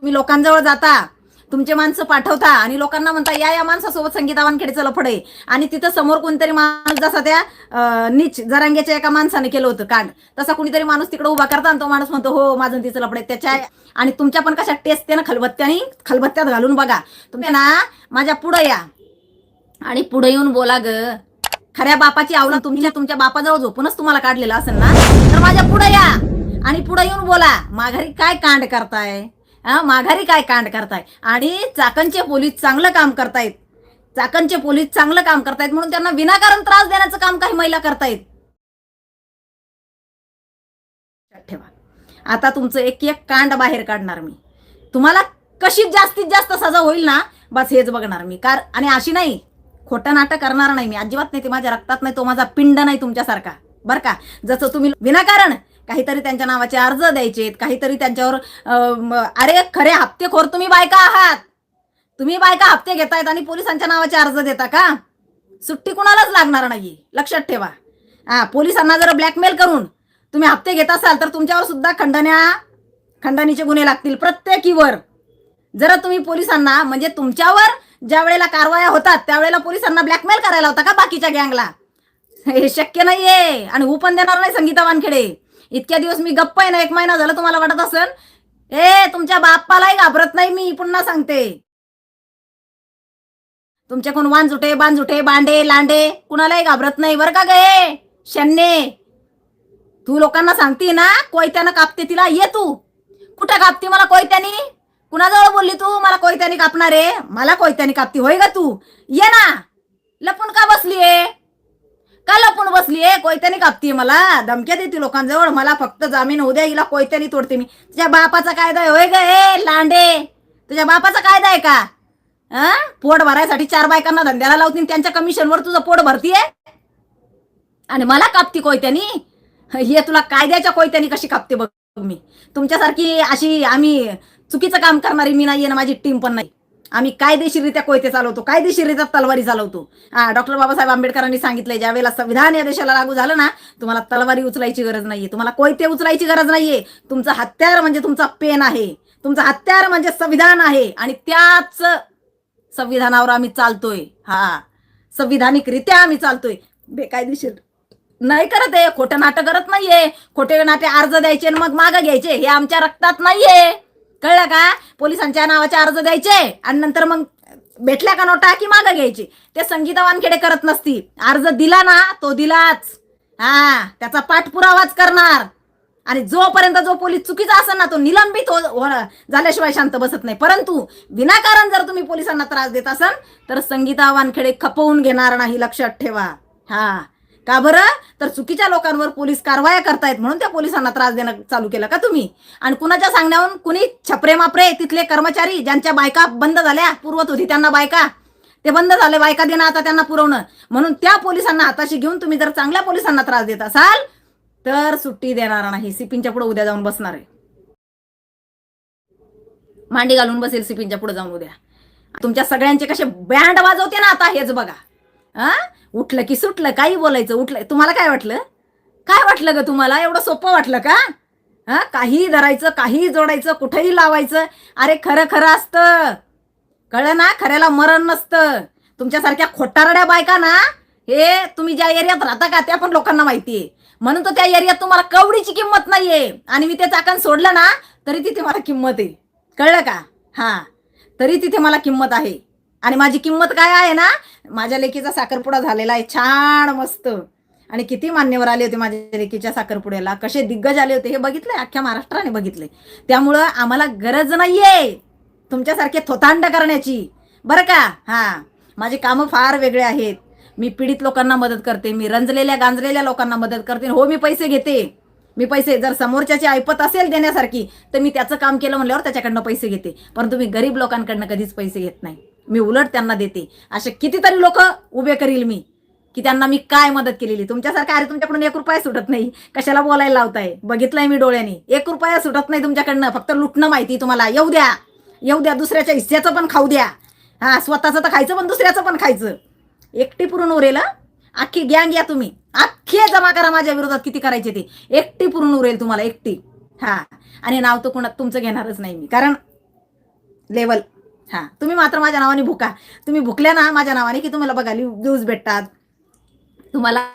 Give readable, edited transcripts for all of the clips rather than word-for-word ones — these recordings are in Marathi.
तुम्ही लोकांजवळ जाता, तुमचे माणसं पाठवता आणि लोकांना म्हणता या माणसासोबत संगीता वानखेडेचं लफड आहे, आणि तिथं समोर कोणतरी माणूस, जसा त्या नीच जरांगेच्या एका माणसाने केलं होतं कांड, तसा कुणीतरी माणूस तिकडे उभा करता आणि तो माणूस म्हणतो हो माझं तिचं लफड आहे त्याच्या. आणि तुमच्या पण कशा टेस्ट ना खलबत्त्यात घालून बघा. तुम्ही ना माझ्या पुढे या आणि पुढे येऊन बोला ग. खऱ्या बापाची आवलं तुमच्या बापाजवळ झोपूनच तुम्हाला काढलेलं असेल ना, तर माझ्या पुढे या आणि पुढे येऊन बोला माघारी काय कांड करताय, माघारी काय कांड करताय. आणि चाकणचे पोलीस चांगलं काम करतायत, चाकणचे पोलीस चांगलं काम करतायत म्हणून त्यांना विनाकारण त्रास देण्याचं काम काही महिला करतायत. ठेवा आता तुमचं एक एक कांड बाहेर काढणार मी. तुम्हाला कशी जास्तीत जास्त सजा होईल ना, बस हेच बघणार मी. आणि अशी नाही, खोटं नाटक करणार नाही मी, अजिबात नाही. ते माझ्या रक्तात नाही, तो माझा पिंड नाही तुमच्यासारखा, बरं का. जसं तुम्ही विनाकारण काहीतरी त्यांच्या नावाचे अर्ज द्यायचे, काहीतरी त्यांच्यावर अरे खरे हप्तेखोर तुम्ही बायका आहात. तुम्ही बायका हप्ते घेतायत आणि पोलिसांच्या नावाचे अर्ज देता का? सुट्टी कुणालाच लागणार नाही, लक्षात ठेवा. पोलिसांना जर ब्लॅकमेल करून तुम्ही हप्ते घेत असाल तर तुमच्यावर सुद्धा खंडणीचे गुन्हे लागतील प्रत्येकीवर. जर तुम्ही पोलिसांना, म्हणजे तुमच्यावर ज्या वेळेला कारवाया होतात त्यावेळेला पोलिसांना ब्लॅकमेल करायला होता का बाकीच्या गँगला? हे शक्य नाहीये. आणि होऊ पण देणार नाही संगीता वानखेडे. इतक्या दिवस मी गप्प आहे ना, 1 महिना झाला, तुम्हाला वाटत असेल तुमच्या बाप्पालाही घाबरत नाही मी. पुन्हा सांगते, तुमच्या कोण बांजुटे बांडे लांडे कुणालाही घाबरत नाही बरं का गे शन्ने. तू लोकांना सांगते ना कोयत्यानं कापते तिला, ये तू. कुठं कापते मला कोयत्यानी? कुणाजवळ बोलली तू मला कोयत्यानी कापणार आहे? मला कोयत्यानी कापती होय ग तू? ये ना. लपून का बसलीये? का लपून बसलीये? कोयत्यानी कापतीये मला, धमक्या देते लोकांजवळ. मला फक्त जामीन होऊ द्या, हिला कोयत्यानी तोडते मी. तुझ्या बापाचा कायदा आहे होय ग लांडे? तुझ्या बापाचा कायदा आहे का? पोट भरायसाठी 4 बायकांना धंद्याला लावतील, त्यांच्या कमिशनवर तुझं पोट भरतीये आणि मला कापती कोयत्यानी? हे तुला कायद्याच्या कोयत्यानी कशी कापते बघ मी. तुमच्यासारखी अशी आम्ही चुकीचं काम करणारी मी नाहीये ना, माझी टीम पण नाही. आम्ही कायदेशीररित्या कोयते चालवतो, कायदेशीररित्या तलवारी चालवतो. डॉक्टर बाबासाहेब आंबेडकरांनी सांगितलंय ज्यावेळेला संविधान या देशाला लागू झालं ना, तुम्हाला तलवारी उचलायची गरज नाहीये, तुम्हाला कोयते उचलायची गरज नाहीये. तुमचं हत्यार म्हणजे तुमचा पेन आहे, तुमचं हत्यार म्हणजे संविधान आहे. आणि त्याच संविधानावर आम्ही चालतोय. संविधानिकरित्या आम्ही चालतोय, बेकायदेशीर नाही करत आहे. खोटं नाटक करत नाहीये. खोटे नाटे अर्ज द्यायचे आणि मग मागं घ्यायचे हे आमच्या रक्तात नाहीये, कळलं का? पोलिसांच्या नावाचे अर्ज द्यायचे आणि नंतर मग भेटल्या का नोटा की मागं घ्यायचे. ते संगीता वानखेडे करत नसती. अर्ज दिला ना तो दिलाच, त्याचा पाठपुरावाच करणार. आणि जोपर्यंत जो पोलीस चुकीचा असेल ना तो निलंबित झाल्याशिवाय शांत बसत नाही. परंतु विनाकारण जर तुम्ही पोलिसांना त्रास देत असाल तर संगीता वानखेडे खपवून घेणार नाही, लक्षात ठेवा. का बरं? तर चुकीच्या लोकांवर पोलीस कारवाया करतायत म्हणून त्या पोलिसांना त्रास देणं चालू केलं का तुम्ही? आणि कुणाच्या सांगण्यावरून कुणी छपरे मापरे तिथले कर्मचारी ज्यांच्या बायका बंद झाल्या, पुरवत होती त्यांना बायका, ते बंद झाले बायका देणं आता त्यांना पुरवणं, म्हणून त्या पोलिसांना हाताशी घेऊन तुम्ही जर चांगल्या पोलिसांना त्रास देत असाल तर सुट्टी देणार नाही. सिपींच्या पुढे उद्या जाऊन बसणार आहे, मांडी घालून बसेल सिपींच्या पुढे जाऊन उद्या. तुमच्या सगळ्यांचे कसे बँड वाजवते ना आता हेच बघा. उठलं की सुटलं, काही बोलायचं. उठलं तुम्हाला काय वाटलं ग? तुम्हाला एवढं सोपं वाटलं का? काही धरायचं, काही जोडायचं, कुठेही लावायचं. अरे खरं खरं असतं, कळलं ना? खऱ्याला मरण नसतं. तुमच्यासारख्या खोटारड्या बायका ना, हे तुम्ही ज्या एरियात राहता का त्या पण लोकांना माहितीये, म्हणून तो त्या एरियात तुम्हाला कवडीची किंमत नाहीये. आणि मी ते चाकण सोडलं ना तरी तिथे मला किंमत आहे, कळलं का? तरी तिथे मला किंमत आहे. आणि माझी किंमत काय आहे ना, माझ्या लेकीचा साखरपुडा झालेला आहे छान मस्त. आणि किती मान्यवर आले होते माझ्या लेकीच्या साखरपुड्याला, कसे दिग्गज आले होते हे बघितलंय, अख्ख्या महाराष्ट्राने बघितलंय. त्यामुळं आम्हाला गरज नाहीये तुमच्यासारखे थोतांड करण्याची, बरं का? माझे कामं फार वेगळे आहेत. मी पीडित लोकांना मदत करते, मी रंजलेल्या गांजलेल्या लोकांना मदत करते. हो मी पैसे घेते, मी पैसे जर समोरच्याची ऐपत असेल देण्यासारखी तर मी त्याचं काम केलं म्हणल्यावर त्याच्याकडनं पैसे घेते. परंतु मी गरीब लोकांकडनं कधीच पैसे घेत नाही, मी उलट त्यांना देते. असे कितीतरी लोक उभे करील मी की त्यांना मी काय मदत केलेली. तुमच्यासारखं अरे तुमच्याकडून 1 रुपया सुटत नाही, कशाला बोलायला लावताय? बघितलंय मी डोळ्यांनी, 1 रुपया सुटत नाही तुमच्याकडनं, फक्त लुटणं माहिती तुम्हाला. येऊ द्या, दुसऱ्याच्या हिस्स्याचं पण खाऊ द्या. स्वतःचं तर खायचं पण दुसऱ्याचं पण खायचं. एकटी पुरून उरेल. अख्खी गँग या तुम्ही, अख्खे जमा करा माझ्या विरोधात किती करायचे ते. एकटी पुरून उरेल तुम्हाला, एकटी. आणि नाव तर तुमचं घेणारच नाही मी, कारण लेवल. हां, तुम्ही मात्र माझ्या नावाने भुका. तुम्ही भुकल्या ना माझ्या नावाने की तुम्हाला बघा व्ह्यूज भेटतात. तुम्हाला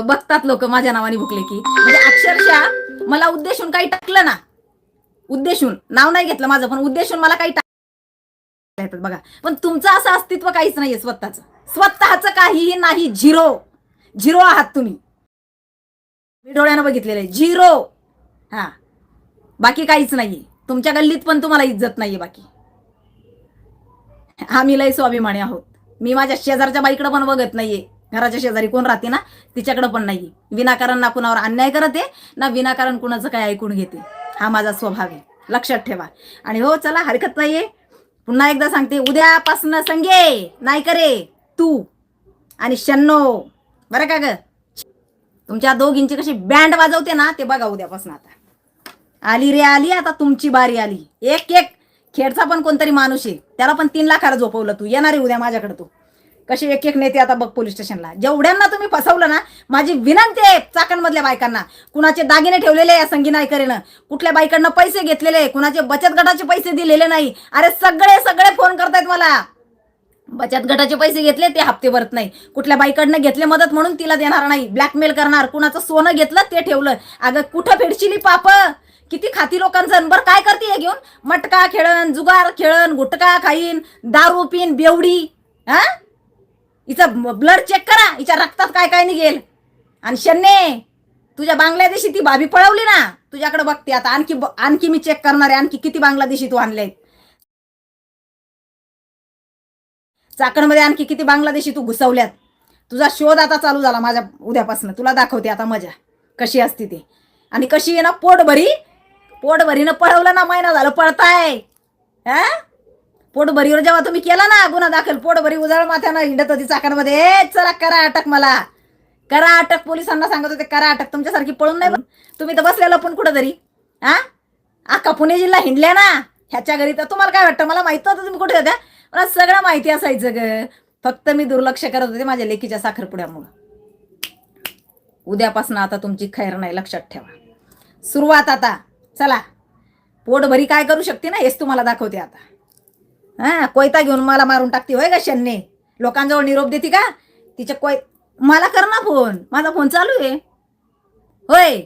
बघतात लोक माझ्या नावाने भुकले की. म्हणजे अक्षरशः मला उद्देशून काही टाकलं ना, उद्देशून नाव नाही घेतलं माझं, पण उद्देशून मला काही येतात बघा. पण तुमचं असं अस्तित्व काहीच नाहीये स्वतःचं. स्वतःचं काहीही नाही. झिरो. झिरो आहात तुम्ही. मी डोळ्यानं बघितलेलं आहे. झिरो. हा, बाकी काहीच नाहीये. तुमच्या गल्लीत पण तुम्हाला इज्जत नाहीये बाकी. आम्ही लय स्वाभिमानी आहोत. मी माझ्या शेजारच्या बाईकडे पण बघत नाहीये. घराच्या शेजारी कोण राहते ना तिच्याकडे पण नाहीये. विनाकारण ना कुणावर अन्याय करते ना विनाकारण कुणाचं काय ऐकून घेते. हा माझा स्वभाव आहे. लक्षात ठेवा. आणि हो चला, हरकत नाहीये. पुन्हा एकदा सांगते, उद्यापासनं संगे नाही करे तू आणि शन्नो. बरं का ग? तुमच्या दोघींची कशी बँड वाजवते ना ते बघा उद्यापासून. आता आली रे आली, आता तुमची बारी आली. एक एक खेडचा पण कोणतरी माणूस आहे, त्याला पण 3 लाखाला झोपवलं तू. येणार आहे उद्या माझ्याकडे तू. कसे एक एक नेते आता बघ पोलीस स्टेशनला. जेवढ्यांना तुम्ही फसवलं ना, माझी विनंती आहे चाकणमधल्या बायकांना, कुणाचे दागिने ठेवलेले या संगी नायकरेनं, कुठल्या बाईकडनं पैसे घेतलेले, कुणाचे बचत गटाचे पैसे दिलेले नाही. अरे सगळे सगळे फोन करतायत मला. बचत गटाचे पैसे घेतले ते हप्ते भरत नाही, कुठल्या बाईकडनं घेतले मदत म्हणून तिला देणार नाही, ब्लॅकमेल करणार, कुणाचं सोनं घेतलं ते ठेवलं. अगं कुठं फेडशिली पाप? किती खाती लोकांचं. बरं काय करते हे घेऊन? मटका खेळन, जुगार खेळन, गुटखा खाईन, दारू पिन, बेवडी. हा, हिचा ब्लड चेक करा, हिच्या रक्तात काय काय निघेल. आणि शन्ने, तुझ्या बांगलादेशी ती भाभी पळवली ना, तुझ्याकडे बघते आता. आणखी मी चेक करणार आहे, आणखी किती बांगलादेशी तू आणले. चाकणमध्ये आणखी किती बांगलादेशी तू घुसवल्यात. तुझा शोध आता चालू झाला माझ्या उद्यापासून. तुला दाखवते आता मजा कशी असते ते. आणि कशी आहे ना पोटभरीनं पळवलं ना, महिना झालं पळताय. हा, पोटभरीवर जेव्हा तुम्ही केला ना गुन्हा दाखल, पोटभरी उजाळ माथ्यानं हिंडत होती चाकणमध्ये. चला करा अटक, मला करा अटक. पोलिसांना सांगत होते करा अटक. तुमच्यासारखी पळून नाही. तुम्ही तर बसलेलं पण कुठंतरी. हा, अख्खा पुणे जिल्हा हिंडल्या ना ह्याच्या घरी. तर तुम्हाला काय वाटतं? मला माहित होतं तुम्ही कुठे होत्या. मला सगळं माहिती असायचं ग. फक्त मी दुर्लक्ष करत होते माझ्या लेकीच्या साखरपुड्यामुळं. उद्यापासून आता तुमची खैर नाही, लक्षात ठेवा. सुरुवात आता. चला, पोटभरी काय करू शकते ना हेच तुम्हाला दाखवते आता. हा, कोयता घेऊन मला मारून टाकते होय का शन्ने? लोकांजवळ निरोप देते का तिच्या मला कर ना फोन. माझा फोन चालू आहे होय.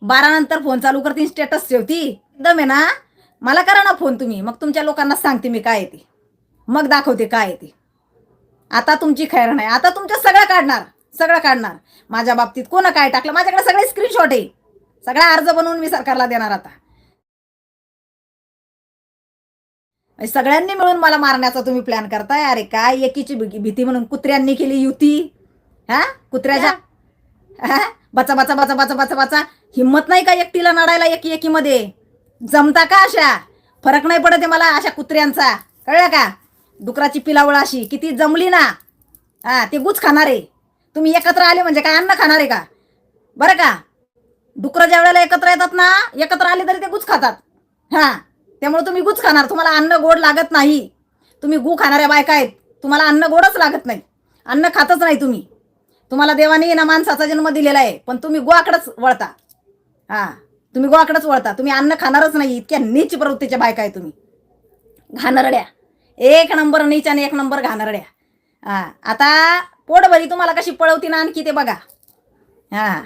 12 नंतर फोन चालू करते, स्टेटस ठेवती. एकदम आहे ना, मला करा ना फोन तुम्ही. मग तुमच्या लोकांना सांगते मी काय येते, मग दाखवते काय येते. आता तुमची खैर नाही. आता तुमचं सगळं काढणार. माझ्या बाबतीत कोण काय टाकलं माझ्याकडे सगळे स्क्रीनशॉट आहे. सगळा अर्ज बनवून मी सरकारला देणार आता. सगळ्यांनी मिळून मला मारण्याचा तुम्ही प्लॅन करताय. अरे काय एकीची भीती म्हणून कुत्र्यांनी केली युती. हा, कुत्र्याच्या बचा बचा बचा बचा बचा बचा. हिम्मत नाही का एकटीला नडायला एकीमध्ये? जमता का अशा? फरक नाही पडत मला अशा कुत्र्यांचा, कळलं का? डुकराची पिलावळ अशी किती जमली ना. हा, ते गुच खाणार आहे. तुम्ही एकत्र आले म्हणजे काय अन्न खाणार आहे का? बरं का? डुकरं ज्या वेळेला एकत्र येतात ना, एकत्र आले तरी ते गुच खातात. हा, त्यामुळे तुम्ही गुच खाणार. तुम्हाला अन्न गोड लागत नाही. तुम्ही गु खाणाऱ्या बायका आहेत. तुम्हाला अन्न गोडच लागत नाही. अन्न खातच नाही तुम्ही. तुम्हाला देवाने ना माणसाचा जन्म दिलेला आहे, पण तुम्ही गोवाकडेच वळता. हा, तुम्ही गोवाकडेच वळता. तुम्ही अन्न खाणारच नाही. इतक्या नीच प्रवृत्तीच्या बायका आहे तुम्ही. घाणरड्या. 1 नंबर नीच आणि 1 नंबर घाणरड्या. हा, आता पोटभरी तुम्हाला कशी पळवती ना आणखी ते बघा. हा,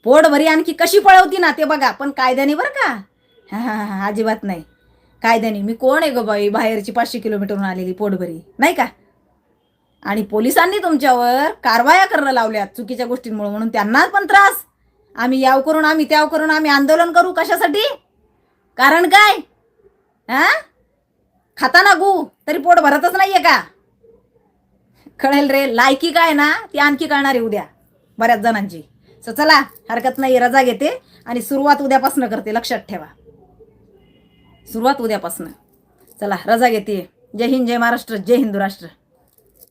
पोटभरी आणखी कशी पळवती ना ते बघा. पण कायद्याने बरं का. हा, अजिबात नाही कायद्याने. मी कोण आहे ग बाई, बाहेरची 500 किलोमीटरहून आलेली पोटभरी नाही का? आणि पोलिसांनी तुमच्यावर कारवाया करणं लावल्यात चुकीच्या गोष्टींमुळे, म्हणून त्यांनाच पण त्रास. आम्ही याव करून, आम्ही त्याव करून, आम्ही आंदोलन करू. कशासाठी? कारण काय? हा, खाताना गु तरी पोट भरतच नाहीये का? कळेल रे. लायकी काय ना ती आणखी कळणार आहे उद्या बऱ्याच जणांची. चला, हरकत नाही, रजा घेते आणि सुरुवात उद्यापासून करते. लक्षात ठेवा, सुरुवात उद्यापासून. चला, रजा घेते. जय हिंद, जय महाराष्ट्र, जय हिंदू राष्ट्र.